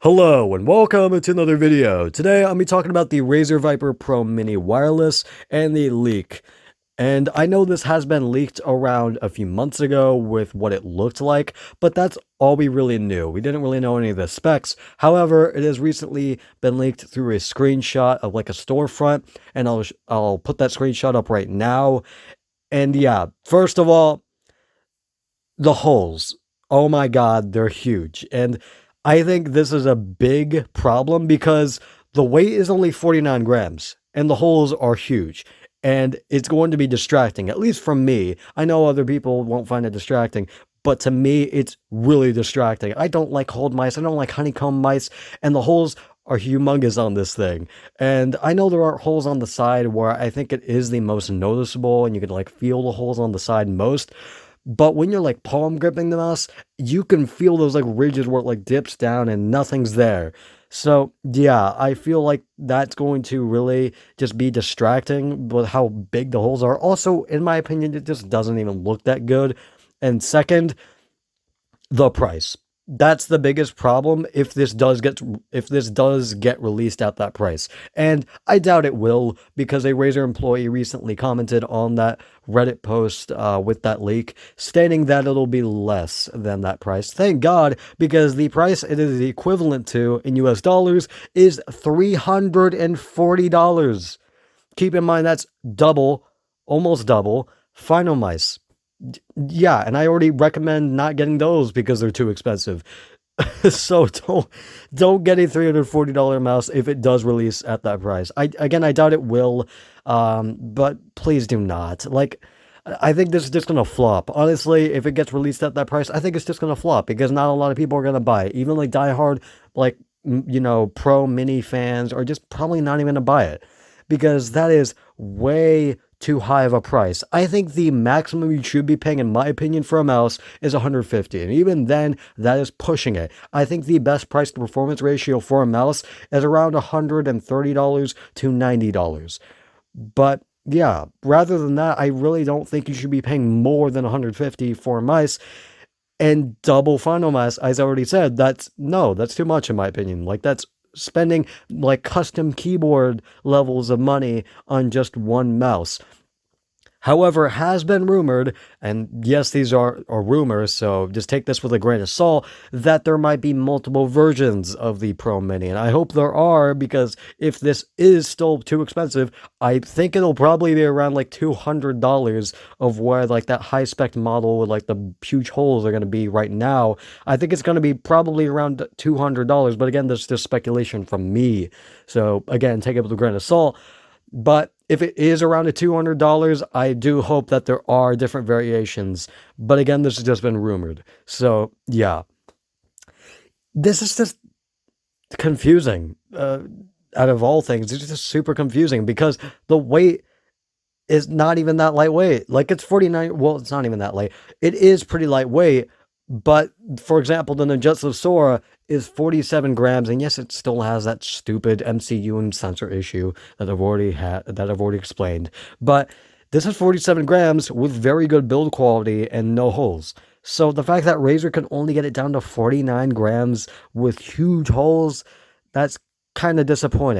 Hello and welcome to another video. Today I'll be talking about the Razer Viper Pro Mini Wireless and the leak. And I know this has been leaked around a few months ago with what it looked like, but that's all we really knew. We didn't really know any of the specs. However, it has recently been leaked through a screenshot of like a storefront, and I'll put that screenshot up right now. And yeah, first of all, the holes. Oh my god, they're huge. And I think this is a big problem because the weight is only 49 grams and the holes are huge. And it's going to be distracting, at least from me. I know other people won't find it distracting, but to me, it's really distracting. I don't like hold mice, I don't like honeycomb mice, and the holes are humongous on this thing. And I know there are holes on the side where I think it is the most noticeable and you can like feel the holes on the side most. But when you're like palm gripping the mouse, you can feel those like ridges where it like dips down and nothing's there. So yeah, I feel like that's going to really just be distracting with how big the holes are. Also, in my opinion, it just doesn't even look that good. And second, the price. That's the biggest problem if this does get released at that price. And I doubt it will, because a Razer employee recently commented on that Reddit post with that leak, stating that it'll be less than that price. Thank God, because the price it is equivalent to in US dollars is $340. Keep in mind that's double, almost double, Final Mice. Yeah, and I already recommend not getting those because they're too expensive. So don't get a $340 mouse if it does release at that price. I doubt it will, but please do not. Like, I think this is just gonna flop. Honestly, if it gets released at that price, I think it's just gonna flop because not a lot of people are gonna buy it. Even like diehard, like pro mini fans are just probably not even gonna buy it because that is way too high of a price. I think the maximum you should be paying, in my opinion, for a mouse is $150, and even then, that is pushing it. I think the best price to performance ratio for a mouse is around $130 to $90. But yeah, rather than that, I really don't think you should be paying more than $150 for a mice. And double Final Mice, as I already said, that's too much in my opinion. Like, that's spending like custom keyboard levels of money on just one mouse. However, it has been rumored, and yes, these are rumors, so just take this with a grain of salt, that there might be multiple versions of the Pro Mini. And I hope there are, because if this is still too expensive, I think it'll probably be around like $200 of where like that high spec model with like the huge holes are going to be right now. I think it's going to be probably around $200, but again, this is just speculation from me. So again, take it with a grain of salt. But if it is around $200, I do hope that there are different variations. But again, this has just been rumored. So, yeah. This is just confusing. Out of all things, it's just super confusing because the weight is not even that lightweight. Like, it's 49... Well, it's not even that light. It is pretty lightweight. But, for example, the Ninjutsu Sora is 47 grams, and yes, it still has that stupid MCU and sensor issue that I've already explained. But this is 47 grams with very good build quality and no holes. So the fact that Razer can only get it down to 49 grams with huge holes, that's kind of disappointing.